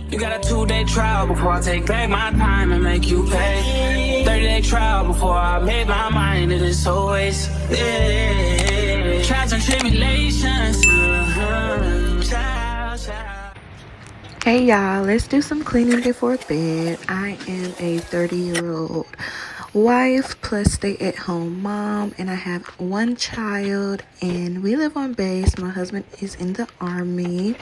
You got a 2-day trial before I take back my time and make you pay. 30-day trial before I made my mind. It is always trials and tribulations. Child, child. Hey y'all, let's do some cleaning before bed. I am a 30-year-old wife plus stay at home mom, and I have one child, and we live on base. My husband is in the army,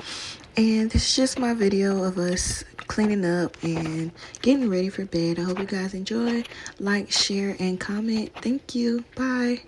and this is just my video of us cleaning up and getting ready for bed. I hope you guys enjoy. Like, share, and comment. Thank you. Bye.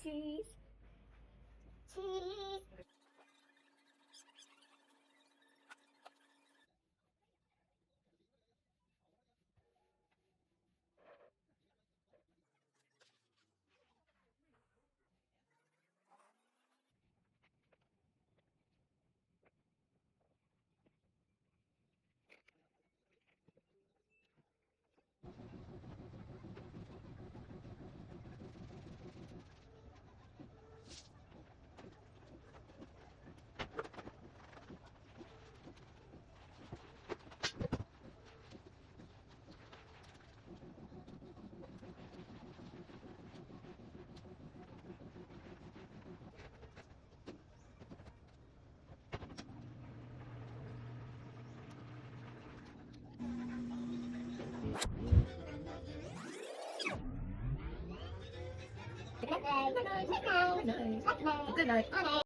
Cheese. Cheese. Good night. Good night. Good night. Good night.